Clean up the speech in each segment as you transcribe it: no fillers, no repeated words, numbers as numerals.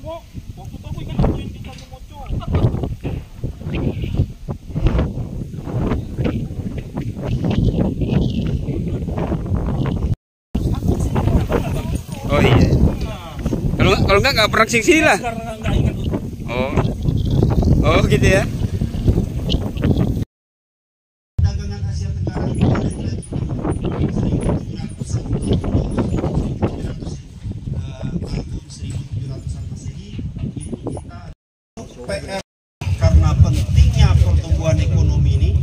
Waktu itu aku ingat nemuin di Tanjung Moco. Oh iya. Kalau nggak pernah sini lah. Oh. Oh gitu ya. Dagangan Asia Tenggara ini dari 1700-an Masehi itu kita PR karena pentingnya pertumbuhan ekonomi ini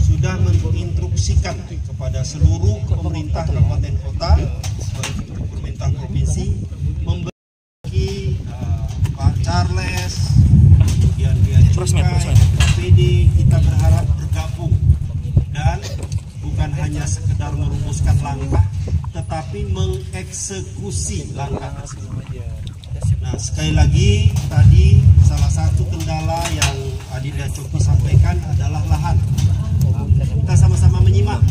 sudah menginstruksikan kepada seluruh pemerintah kabupaten kota, pemerintah provinsi membagi Pak Charles, kemudian Bea Cukai, KPD, kita berharap bergabung dan bukan hanya sekedar merumuskan langkah, tetapi mengeksekusi langkah tersebut. Nah, sekali lagi tadi salah satu kendala yang Adinda Coki sampaikan adalah lahan. Kita sama-sama menyimak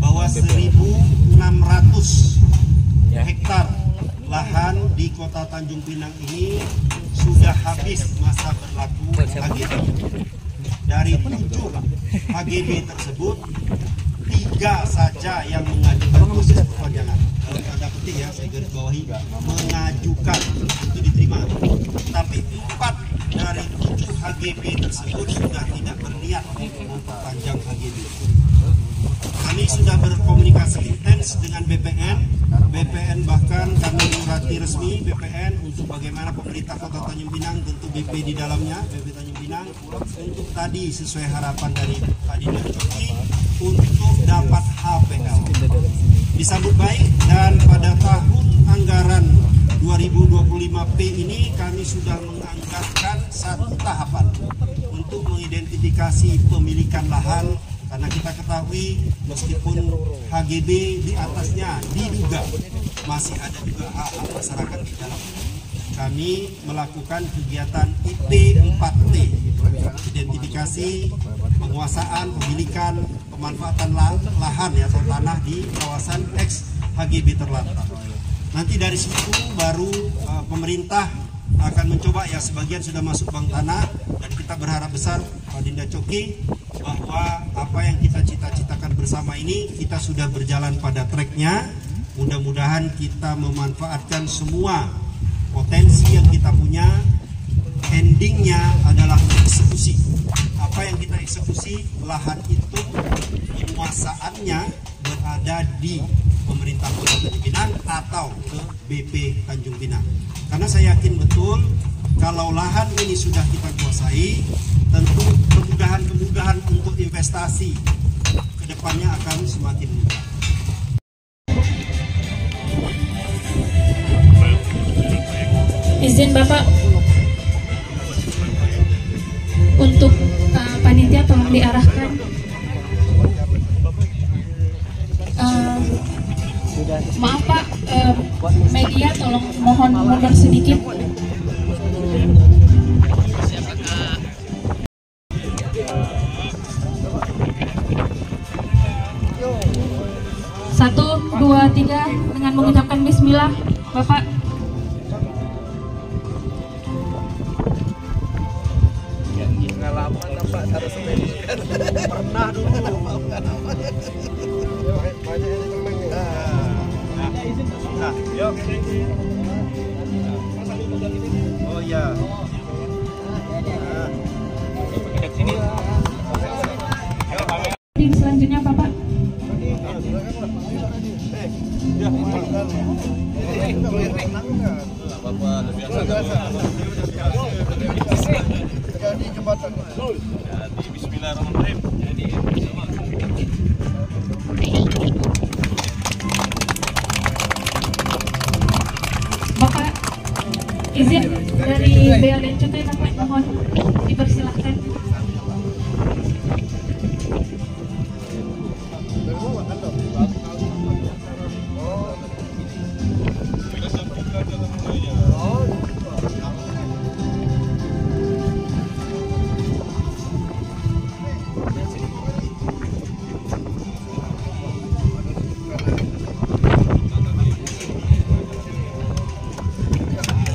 bahwa 1.600 hektar lahan di Kota Tanjung Pinang ini sudah habis masa berlaku HGB. Dari 7 HGB tersebut 3 saja yang mengajukan proses perpanjangan. Dalam tanda petik ya, saya garis bawahi, mengajukan itu diterima. Tapi 4 dari 7 HGB tersebut sudah tidak berniat memperpanjang HGB. Kami sudah berkomunikasi intens dengan BPN. BPN bahkan kami menyurati resmi BPN untuk bagaimana pemerintah Kota Tanjung Pinang, tentu BP di dalamnya, BP Tanjung Pinang, untuk tadi sesuai harapan dari Adinda Coki untuk dapat HPL. Disambut baik dan pada tahun anggaran 2025P ini kami sudah menganggarkan satu tahapan untuk mengidentifikasi pemilikan lahan, karena kita ketahui meskipun HGB di atasnya diduga masih ada juga hak-hak masyarakat di dalam. Kami melakukan kegiatan IP 4T, identifikasi, penguasaan, pemilikan, pemanfaatan lahan ya, atau tanah di kawasan X HGB terlantar. Nanti dari situ baru pemerintah akan mencoba ya, sebagian sudah masuk bank tanah, dan kita berharap besar Adinda Coki bahwa apa yang kita cita-citakan bersama ini kita sudah berjalan pada tracknya. Mudah-mudahan kita memanfaatkan semua potensi yang kita punya. Endingnya adalah eksekusi. Apa yang kita eksekusi, lahan itu penguasaannya berada di pemerintah Kota Tanjung Pinang atau ke BP Tanjung Pinang. Karena saya yakin betul kalau lahan ini sudah kita kuasai, tentu kemudahan-kemudahan untuk investasi ke depannya akan semakin mudah. Izin Bapak untuk panitia tolong diarahkan. Maaf Pak, media tolong mohon mundur sedikit. Satu, dua, tiga, dengan mengucapkan Bismillah, Bapak. Pengalaman Pak harus pernah dulu. Nah, yuk. Oh ya. Selanjutnya Bapak. Bapak lebih jadi jembatan. Jadi bismillahirrahmanirrahim. Bapak, izin dari Bea dan Cukai Bapak, mohon dipersilahkan.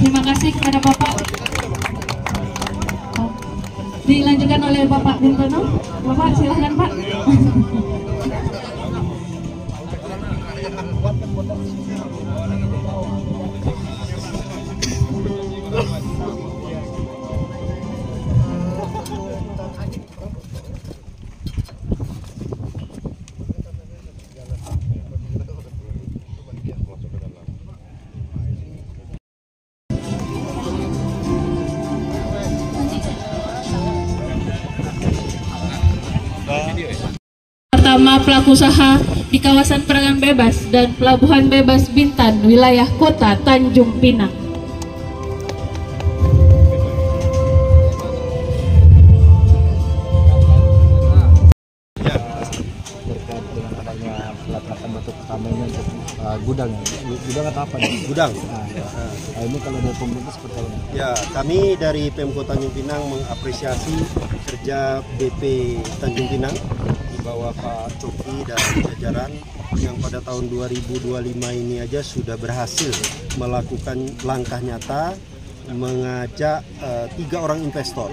Terima kasih kepada Bapak. Dilanjutkan oleh Bapak Bintono. Bapak silahkan Pak. Pertama, pelaku usaha di kawasan Perdagangan Bebas dan Pelabuhan Bebas Bintan, wilayah Kota Tanjung Pinang. Terkait dengan adanya peletakan batu pertama ini untuk gudang atau apa nih? Gudang. Nah, ini kalau dari pemerintah seperti apa? Ya, kami dari Pemkot Tanjung Pinang mengapresiasi kerja BP Tanjung Pinang di bawah Pak Coki dan jajaran yang pada tahun 2025 ini aja sudah berhasil melakukan langkah nyata mengajak 3 orang investor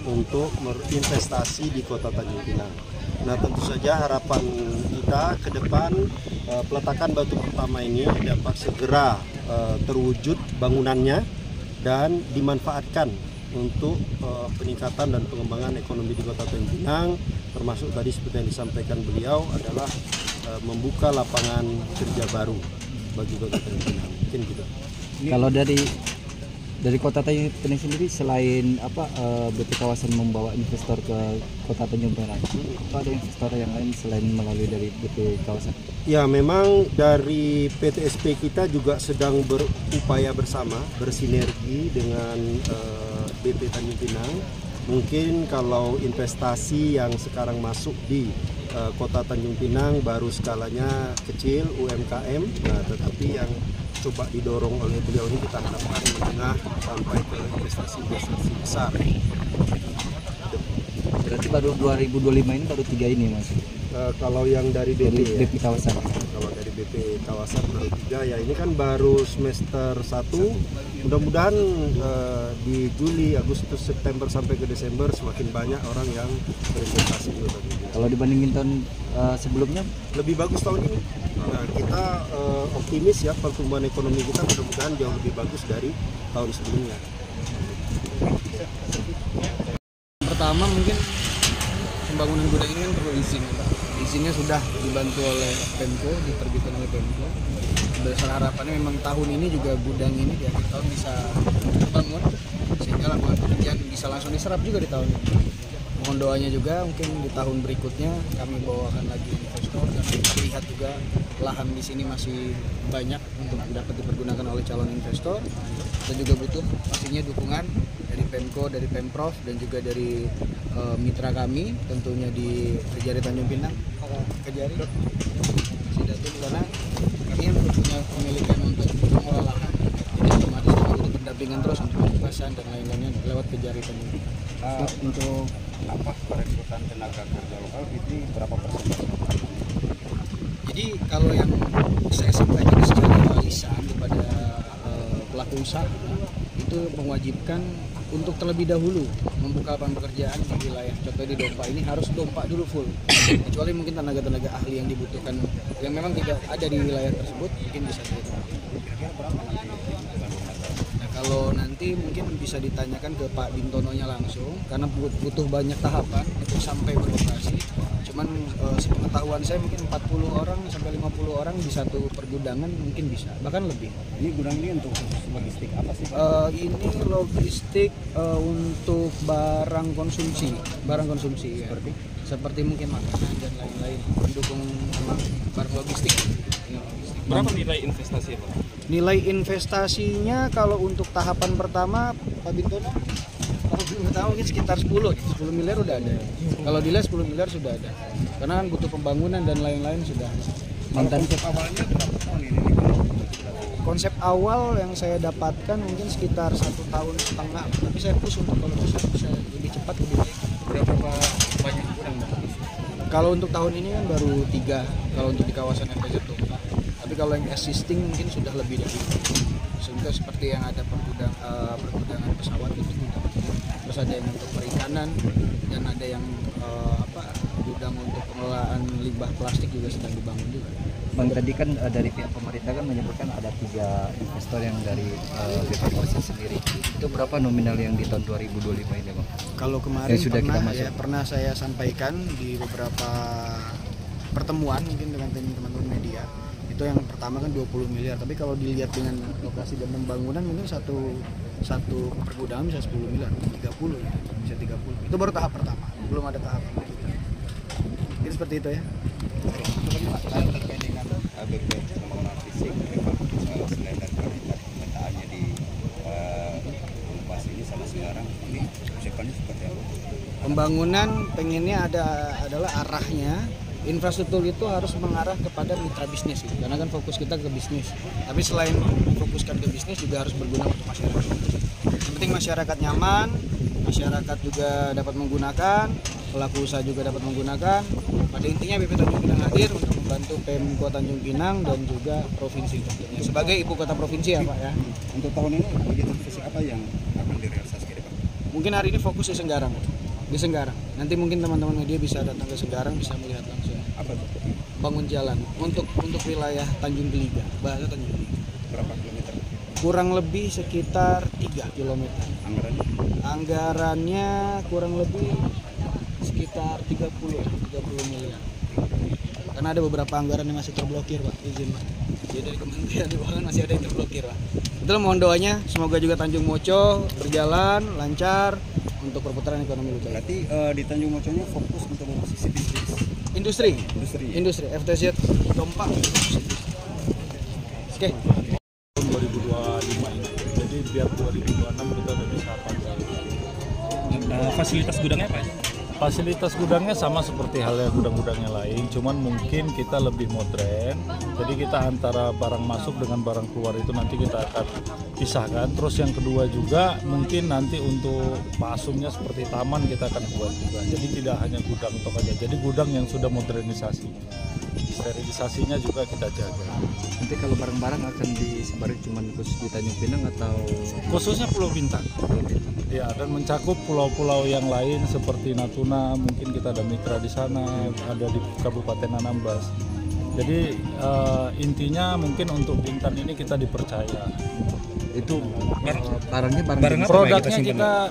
untuk berinvestasi di Kota Tanjung Pinang. Nah, tentu saja harapan kita ke depan peletakan batu pertama ini dapat segera terwujud bangunannya dan dimanfaatkan untuk peningkatan dan pengembangan ekonomi di Kota Tanjung Pinang, termasuk tadi seperti yang disampaikan beliau adalah membuka lapangan kerja baru bagi Kota Tanjung Pinang. Mungkin gitu. Kalau dari Kota Tanjung Pinang sendiri selain BP kawasan membawa investor ke Kota Tanjung Pinang, apa ada investor yang lain selain melalui dari BP kawasan? Ya, memang dari PTSP kita juga sedang berupaya bersama, bersinergi dengan BP Tanjung Pinang. Mungkin kalau investasi yang sekarang masuk di Kota Tanjung Pinang baru skalanya kecil, UMKM, nah tetapi yang coba didorong oleh beliau ini kita harapkan menengah sampai ke investasi besar. Berarti baru 2025 ini baru 3 ini Mas? Kalau yang dari BP, dari BP kawasan. Kalau dari BP kawasan baru 3 ya, ini kan baru semester 1. Mudah-mudahan di Juli, Agustus, September sampai ke Desember semakin banyak orang yang berinvestasi. Kalau dibandingin tahun sebelumnya lebih bagus tahun ini. Nah, kita optimis ya, pertumbuhan ekonomi kita mudah-mudahan jauh lebih bagus dari tahun sebelumnya. Pertama mungkin pembangunan gudang ini kan perlu izin. Izinnya sudah dibantu oleh Pemko, diterbitkan oleh Pemko. Besar harapannya memang tahun ini juga gudang ini di akhir tahun bisa terbangun sehingga lapangan pekerjaan bisa langsung diserap juga di tahun ini. Mohon doanya juga mungkin di tahun berikutnya kami bawakan lagi investor dan lihat juga lahan di sini masih banyak untuk dapat dipergunakan oleh calon investor. Kita juga butuh pastinya dukungan dari Pemko, dari Pemprov dan juga dari mitra kami tentunya di Kejari Tanjung Pinang, Kejari Sidatun, karena kami yang punya pemilikan untuk mengelola lahan. Jadi otomatis kami butuh pendampingan terus untuk pembebasan dan lain-lainnya lewat Kejari Tanjung Pinang. untuk perekrutan tenaga kerja lokal itu berapa persen? Jadi kalau yang saya sampaikan secara balisan kepada pelaku usaha itu mewajibkan untuk terlebih dahulu membuka lapangan pekerjaan di wilayah contoh di Dompa ini harus Dompa dulu full, kecuali mungkin tenaga-tenaga ahli yang dibutuhkan yang memang tidak ada di wilayah tersebut mungkin bisa ditambah. Nah, kalau nanti mungkin bisa ditanyakan ke Pak Bintononya langsung karena butuh banyak tahapan untuk sampai beroperasi. Cuman sepengetahuan saya mungkin 40 orang sampai 50 orang di satu pergudangan mungkin bisa, bahkan lebih. Ini gudang ini untuk logistik apa sih? Ini logistik untuk barang konsumsi ya. Seperti mungkin makanan dan lain-lain, mendukung barang logistik. Berapa nilai investasi Pak? Nilai investasinya kalau untuk tahapan pertama Pak Bintono, kalau pertama mungkin sekitar 10 miliar udah ada. Kalau dilihat 10 miliar sudah ada. Karena kan butuh pembangunan dan lain-lain sudah. Konsep awalnya berapa tahun ini? Konsep awal yang saya dapatkan mungkin sekitar 1,5 tahun, tapi saya push untuk kalau bisa lebih cepat lebih baik. Berapa banyak gudang? Kalau untuk tahun ini kan baru 3 kalau untuk di kawasan FPZ Dompa. Tapi kalau yang existing mungkin sudah lebih dari contoh seperti yang ada pergudangan pesawat itu gudang, terus ada yang untuk perikanan dan ada yang gudang untuk pengelolaan limbah plastik juga sedang dibangun juga. Bang, tadi kan dari pihak pemerintah kan menyebutkan ada 3 investor yang dari BPKWASA sendiri. Itu berapa nominal yang di tahun 2025 ini, Bang? Kalau kemarin pernah saya sampaikan di beberapa pertemuan mungkin dengan teman-teman media, itu yang pertama kan 20 miliar, tapi kalau dilihat dengan lokasi dan pembangunan mungkin satu pergudangan bisa 10 miliar, 30 ya, bisa 30. Itu baru tahap pertama, belum ada tahap berikutnya. Jadi seperti itu ya. Terkait dengan BPKWASA pembangunan fisik, selain dari pemetaannya di Unpas ini sama sekarang ini persiapannya seperti apa? Pembangunan pengennya adalah arahnya infrastruktur itu harus mengarah kepada mitra bisnis gitu. Karena kan fokus kita ke bisnis. Tapi selain fokuskan ke bisnis juga harus berguna untuk masyarakat. Yang penting masyarakat nyaman, masyarakat juga dapat menggunakan, pelaku usaha juga dapat menggunakan. Pada intinya BP Tanjung Pinang hadir untuk membantu Pemko Tanjung Pinang dan juga provinsi tentunya. Sebagai ibu kota provinsi ya Pak ya. Untuk tahun ini kegiatan fisik apa yang akan direalisasikan Pak? Mungkin hari ini fokus di Senggarang. Di Senggarang. Nanti mungkin teman-teman media bisa datang ke Senggarang, bisa melihat langsung. Apa itu? Bangun jalan untuk wilayah Tanjung Geliga, bahasa Tanjung Geliga. Berapa kilometer? Kurang lebih sekitar 3 km. Anggarannya kurang lebih sekitar 30 miliar. Karena ada beberapa anggaran yang masih terblokir Pak, izin Pak. Jadi dari Kementerian Keuangan masih ada yang terblokir Pak. Itulah mohon doanya, semoga juga Tanjung Moco berjalan lancar untuk perputaran ekonomi lebih baik. Berarti di Tanjung Moconya fokus untuk memposisi bisnis. Industri FTZ Dompak. Oke. Tahun 2025 ini. Jadi biar 2026 kita udah bisa pakai. Fasilitas gudangnya apa? Fasilitas gudangnya sama seperti halnya gudang-gudangnya lain, cuman mungkin kita lebih modern. Jadi kita antara barang masuk dengan barang keluar itu nanti kita akan pisahkan. Terus yang kedua juga mungkin nanti untuk pasungnya seperti taman kita akan buat juga. Jadi tidak hanya gudang tok aja. Jadi gudang yang sudah modernisasi. Sterilisasinya juga kita jaga. Nanti kalau barang-barang akan disebarin cuma khusus di Tanjung Pinang atau Khususnya Pulau Bintan. Ya, dan mencakup pulau-pulau yang lain seperti Natuna, mungkin kita ada mitra di sana, ada di Kabupaten Anambas. Jadi intinya mungkin untuk Bintan ini kita dipercaya. itu barangnya produknya kita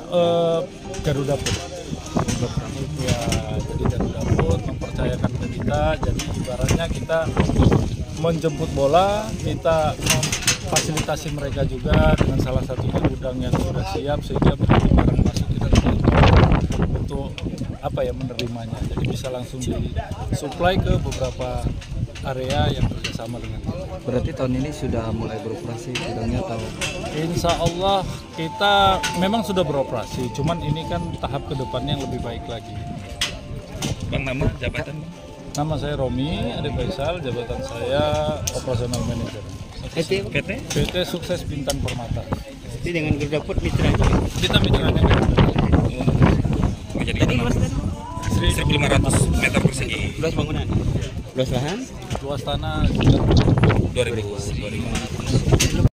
Garuda Food. Ya, jadi Garuda Food mempercayakan ke kita. Jadi ibaratnya kita menjemput bola, kita memfasilitasi mereka juga dengan salah satunya gudang yang sudah siap sehingga begitu barang masuk kita untuk menerimanya. Jadi bisa langsung disuplai ke beberapa area yang bekerjasama dengan kita. Berarti tahun ini sudah mulai beroperasi gudangnya atau? Insya Allah kita memang sudah beroperasi, cuman ini kan tahap kedepannya yang lebih baik lagi. Bang, nama jabatan? Nama saya Romi Ade Faisal, jabatan saya Operational Manager. PT Sukses Bintan Permata. Jadi dengan Garuda Food mitra juga? Kita mitranya Garuda. Jadi tadi 1.500 meter persegi. Luas bangunan? Luas lahan? Luas tanah 2000.